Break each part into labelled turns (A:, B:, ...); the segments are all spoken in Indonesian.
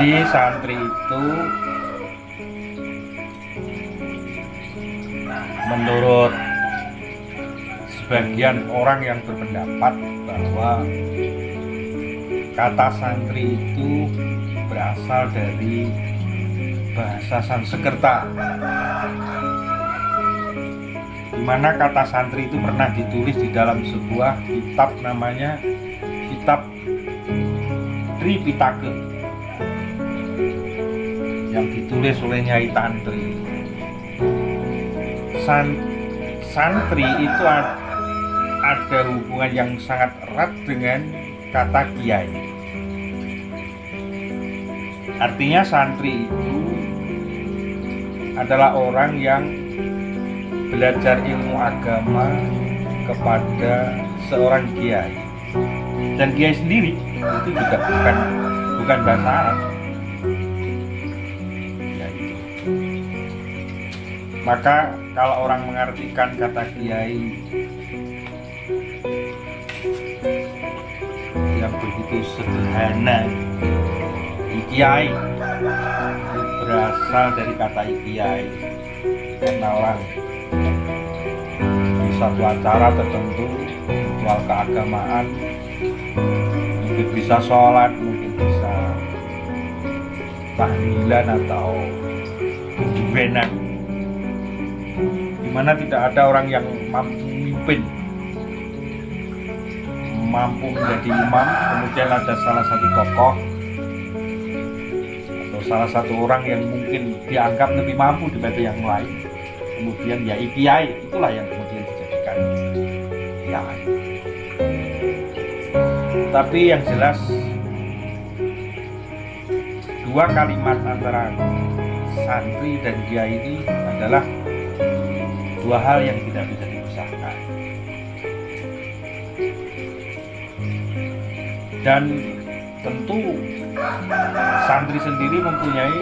A: Jadi santri itu menurut sebagian orang yang berpendapat bahwa kata santri itu berasal dari bahasa Sanskerta, di mana kata santri itu pernah ditulis di dalam sebuah kitab namanya Kitab Tripitaka yang ditulis oleh Nyai Tantri. Santri itu ada hubungan yang sangat erat dengan kata kiai. Artinya santri itu adalah orang yang belajar ilmu agama kepada seorang kiai. Dan kiai sendiri itu juga bukan bahasa Arab. Ya, itu. Maka kalau orang mengartikan kata kiai yang begitu sederhana, ikiai berasal dari kata ikiai, karena orang di satu acara tertentu, ritual keagamaan, mungkin bisa sholat, mungkin bisa tahlilan atau jubenan, dimana tidak ada orang yang mampu memimpin, mampu menjadi imam, kemudian ada salah satu tokoh atau salah satu orang yang mungkin dianggap lebih mampu daripada yang lain, kemudian ya kiai, itulah yang kemudian dijadikan kiai. Tapi yang jelas dua kalimat antara santri dan kiai ini adalah dua hal yang tidak bisa dipisahkan. Dan tentu santri sendiri mempunyai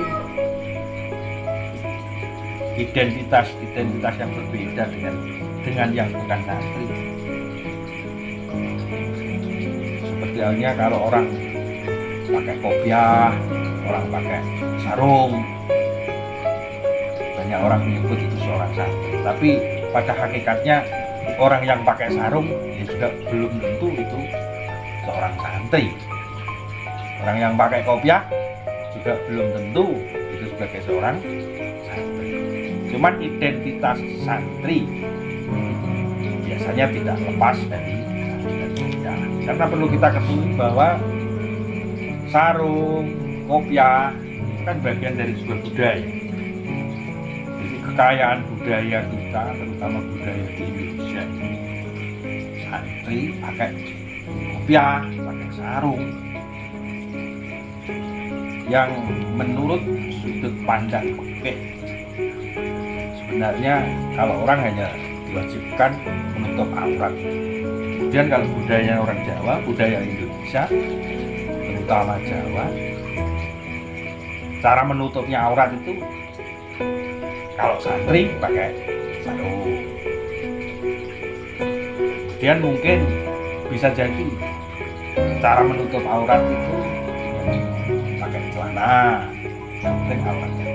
A: identitas yang berbeda dengan yang bukan santri. Seperti halnya kalau orang pakai kopiah, orang pakai sarung, banyak orang menyebut itu seorang santri. Tapi pada hakikatnya orang yang pakai sarung ya juga belum tentu itu seorang santri. Orang yang pakai kopiah juga belum tentu itu sebagai seorang santri. Cuman identitas santri biasanya tidak lepas dari ya. Karena perlu kita ketahui bahwa sarung, kopiah itu kan bagian dari sebuah budaya. Jadi kekayaan budaya kita, terutama budaya di Indonesia ini, santri pakai kopiah, pakai sarung, yang menurut sudut pandang fikih sebenarnya kalau orang hanya diwajibkan menutup aurat. Kemudian kalau budaya orang Jawa, budaya Indonesia, terutama Jawa, cara menutupnya aurat itu kalau santri pakai sarung. Kemudian mungkin bisa jadi cara menutup aurat itu pakai celana, penting auratnya.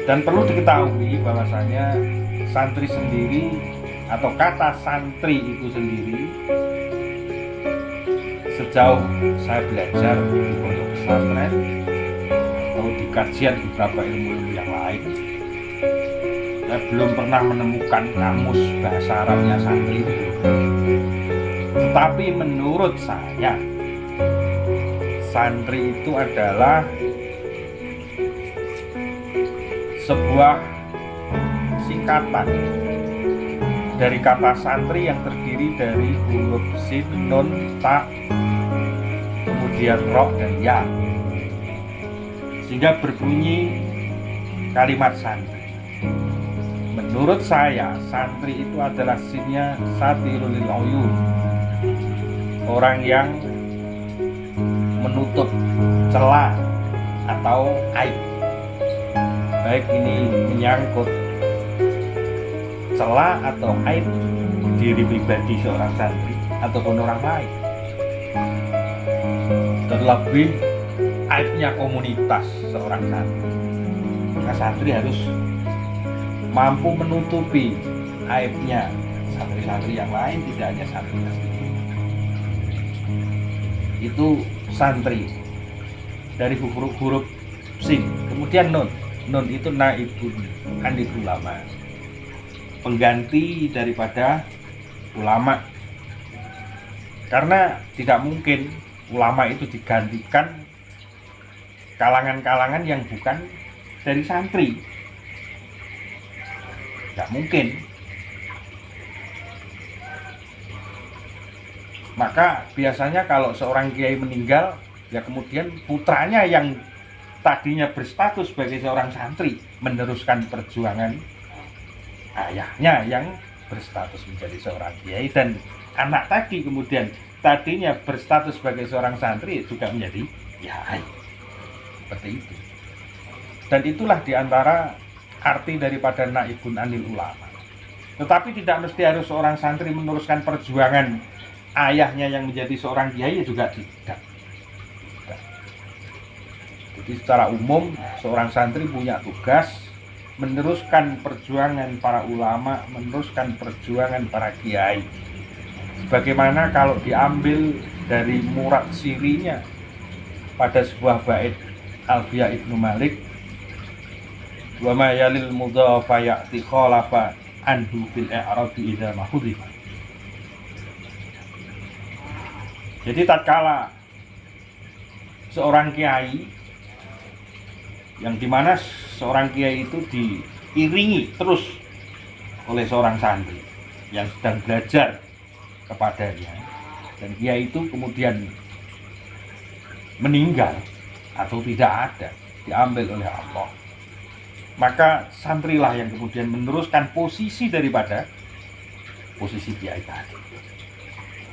A: Dan perlu diketahui bahwasanya santri sendiri atau kata santri itu sendiri, sejauh saya belajar di pondok pesantren atau di kajian beberapa ilmu yang lain, saya belum pernah menemukan kamus bahasa Arabnya santri. Tetapi menurut saya, santri itu adalah sebuah singkatan dari kata santri yang terdiri dari huruf sin, nun, ta, kemudian ro dan ya, sehingga berbunyi kalimat santri. Menurut saya, santri itu adalah sinnya satirul uyun, orang yang menutup celah atau aib, baik ini menyangkut celah atau aib diri pribadi seorang santri ataupun orang lain. terlebih aibnya komunitas seorang santri. Maka santri harus mampu menutupi aibnya santri-santri yang lain, tidak hanya santri sendiri. Itu santri dari huruf sin. Kemudian nun. Nun itu naibun anil ulama, pengganti daripada ulama. Karena tidak mungkin ulama itu digantikan kalangan-kalangan yang bukan dari santri. Tidak mungkin. Maka biasanya kalau seorang kiai meninggal, ya kemudian putranya yang tadinya berstatus sebagai seorang santri meneruskan perjuangan ayahnya yang berstatus menjadi seorang kiai, dan anak tadi kemudian tadinya berstatus sebagai seorang santri juga menjadi kiai. Seperti itu. Dan itulah diantara arti daripada naibun anil ulama. Tetapi tidak mesti harus seorang santri meneruskan perjuangan ayahnya yang menjadi seorang kiai, juga tidak. Jadi secara umum seorang santri punya tugas meneruskan perjuangan para ulama, meneruskan perjuangan para kiai. Bagaimana kalau diambil dari murad sirinya pada sebuah bait Alfiya Ibnu Malik, wa ma yalil mudhafa ya'ti khalafa anhu fil i'rabi idza mahudhifa. Jadi tatkala seorang kiai, yang dimana seorang kiai itu diiringi terus oleh seorang santri yang sedang belajar kepadanya, dan kiai itu kemudian meninggal atau tidak ada, diambil oleh Allah, maka santrilah yang kemudian meneruskan posisi daripada posisi kiai tadi.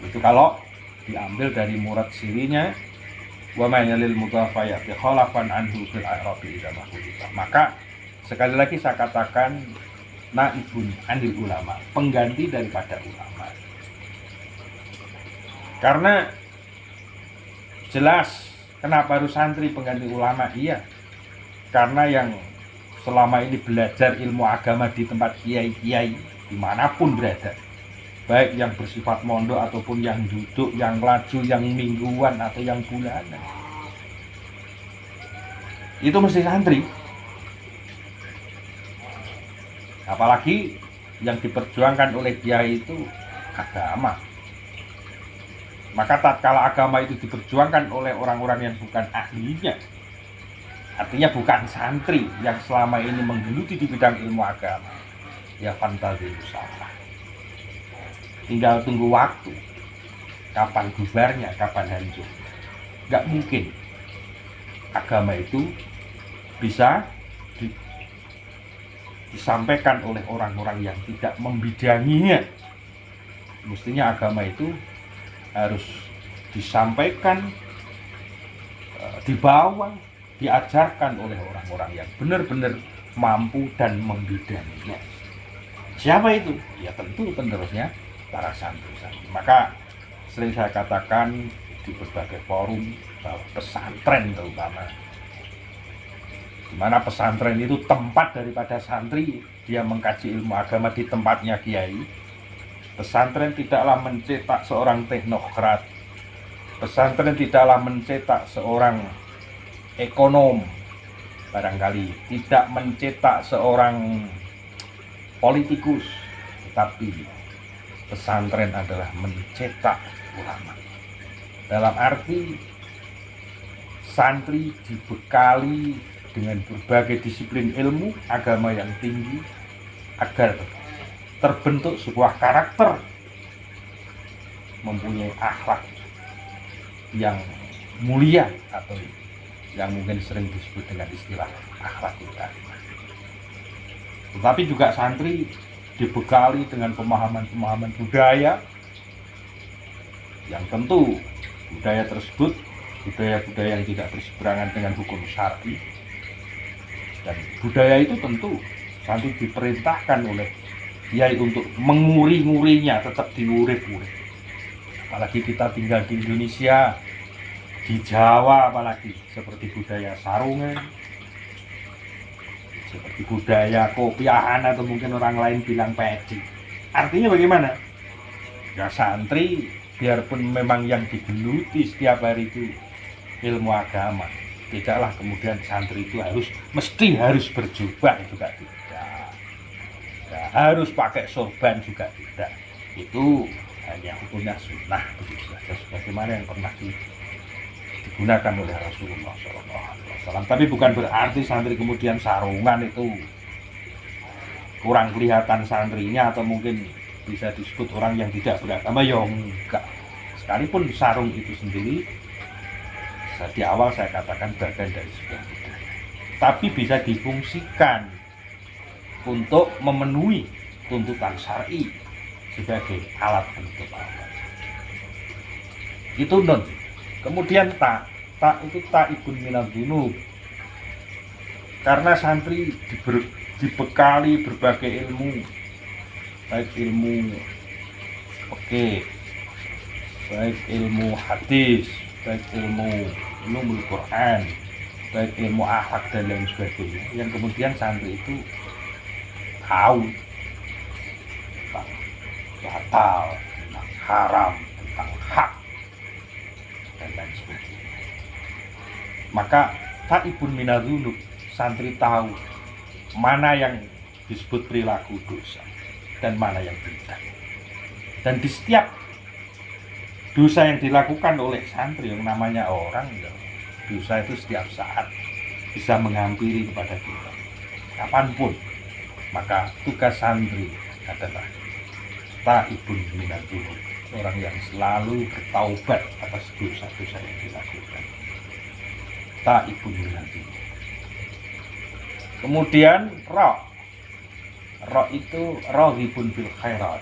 A: Itu kalau diambil dari murad sirinya, wa may yalil mudhafayati khalafan anhu fil i'rabi idza mahudhifa. Maka sekali lagi saya katakan naibun anil ulama, pengganti daripada ulama. Karena jelas kenapa harus santri pengganti ulama? Iya, karena yang selama ini belajar ilmu agama di tempat kiai-kiai dimanapun berada, baik yang bersifat mondok ataupun yang duduk, yang laju, yang mingguan atau yang bulanan, itu mesti santri. Apalagi yang diperjuangkan oleh kiai itu agama. Maka tatkala agama itu diperjuangkan oleh orang-orang yang bukan ahlinya, artinya bukan santri yang selama ini menggeluti di bidang ilmu agama, ya fantazil salah. Tinggal tunggu waktu, kapan bubarnya, kapan hancur. Gak mungkin agama itu bisa disampaikan oleh orang-orang yang tidak membidanginya. Mestinya agama itu harus disampaikan, dibawa, diajarkan oleh orang-orang yang benar-benar mampu dan membidanginya. Siapa itu? Ya tentu penerusnya para santri-santri. Maka sering saya katakan di berbagai forum bahwa pesantren terutama, di mana pesantren itu tempat daripada santri, dia mengkaji ilmu agama di tempatnya kiai. Pesantren tidaklah mencetak seorang teknokrat, pesantren tidaklah mencetak seorang ekonom, barangkali tidak mencetak seorang politikus, tetapi pesantren adalah mencetak ulama. Dalam arti santri dibekali dengan berbagai disiplin ilmu agama yang tinggi agar terbentuk sebuah karakter, mempunyai akhlak yang mulia atau yang mungkin sering disebut dengan istilah akhlakul karimah. Tetapi juga santri dibekali dengan pemahaman-pemahaman budaya yang tentu budaya tersebut budaya-budaya yang tidak berseberangan dengan hukum syar'i, dan budaya itu tentu santri diperintahkan oleh kiai untuk menguri-ngurinya, tetap diurip-urip. Apalagi kita tinggal di Indonesia di Jawa apalagi seperti budaya sarungan, seperti budaya kopiahan, atau mungkin orang lain bilang peci. Artinya bagaimana? Ya santri biarpun memang yang digeluti setiap hari itu ilmu agama, tidaklah kemudian santri itu mesti harus berjubah, juga tidak. Ya, harus pakai sorban juga tidak. Itu hanya hukumnya sunnah begitu saja, sebagaimana yang pernah digunakan oleh Rasulullah SAW. Tapi bukan berarti santri kemudian sarungan itu kurang kelihatan santrinya, atau mungkin bisa disebut orang yang tidak beragama. Ya enggak. Sekalipun sarung itu sendiri di awal saya katakan bagian dari sebuah budaya, tapi bisa difungsikan untuk memenuhi tuntutan syar'i sebagai alat penutup aurat. Itu non. Kemudian tak itu taibun minadz dzunub. Karena santri dibekali berbagai ilmu, baik ilmu fikih, baik ilmu hadis, baik ilmu ulumul Quran, baik ilmu akhlak dan lain sebagainya, yang kemudian santri itu tahu tentang batal, tentang haram, tentang hak dan lain sebagainya. Maka taibun minadz dzunub, santri tahu mana yang disebut perilaku dosa dan mana yang tidak. Dan di setiap dosa yang dilakukan oleh santri, yang namanya orang, ya, dosa itu setiap saat bisa menghampiri kepada kita kapanpun. Maka tugas santri adalah taibun minadz dzunub, orang yang selalu bertaubat atas dosa-dosa yang dilakukan. Taibun minadz dzunub. Kemudian ra itu raghibun bil khairat,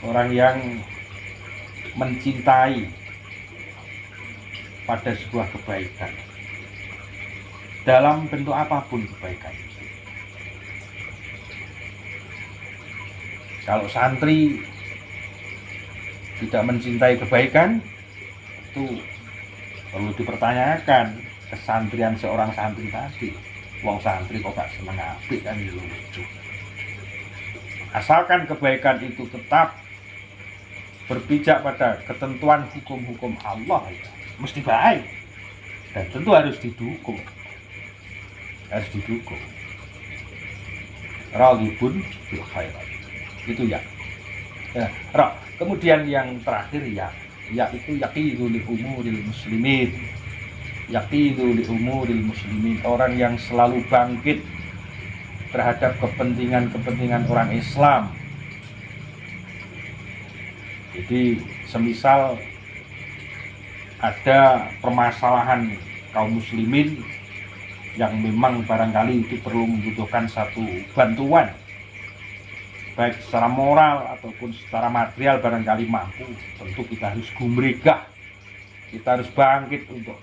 A: orang yang mencintai pada sebuah kebaikan dalam bentuk apapun kebaikan itu. Kalau santri tidak mencintai kebaikan, itu perlu dipertanyakan kesantrian seorang santri tadi. Wong santri kok gak seneng apik, kan lucu. Asalkan kebaikan itu tetap berpijak pada ketentuan hukum-hukum Allah, ya, mesti baik dan tentu harus didukung. Raghibun bil khairat. Itu ya. Kemudian yang terakhir yaitu yaqidu li umuril muslimin. Yaqidu li umuril muslimin, orang yang selalu bangkit terhadap kepentingan-kepentingan orang Islam. Jadi semisal ada permasalahan kaum muslimin yang memang barangkali itu perlu membutuhkan satu bantuan, baik secara moral ataupun secara material, barangkali mampu, tentu kita harus gumregah, kita harus bangkit untuk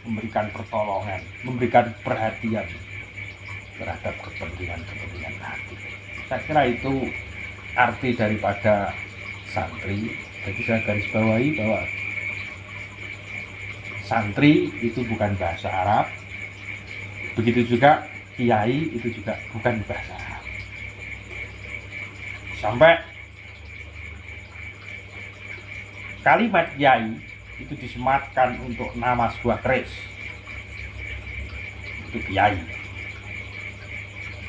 A: memberikan pertolongan, memberikan perhatian terhadap kepentingan-kepentingan hati. Saya kira itu arti daripada santri. Jadi saya garis bawahi bahwa santri itu bukan bahasa Arab, begitu juga kiai itu juga bukan bahasa Arab. Sampai kalimat kiai itu disematkan untuk nama sebuah keris, itu kiai.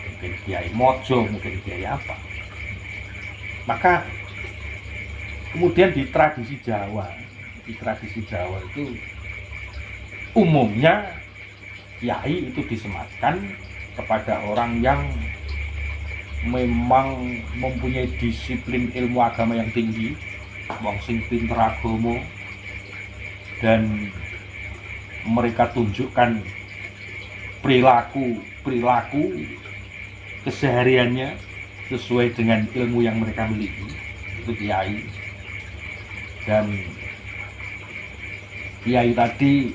A: Mungkin kiai mojo, mungkin kiai apa. Maka kemudian di tradisi Jawa itu umumnya kiai itu disematkan kepada orang yang memang mempunyai disiplin ilmu agama yang tinggi, wong sing pinter agama, dan mereka tunjukkan perilaku kesehariannya sesuai dengan ilmu yang mereka miliki. Itu kiai. Dan kiai tadi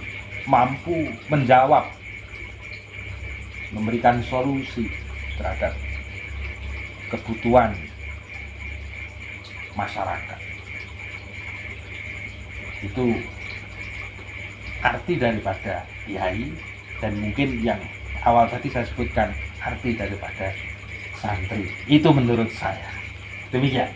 A: mampu menjawab, memberikan solusi terhadap kebutuhan masyarakat. Itu arti daripada kiai, dan mungkin yang awal tadi saya sebutkan arti daripada santri. Itu menurut saya. Demikian.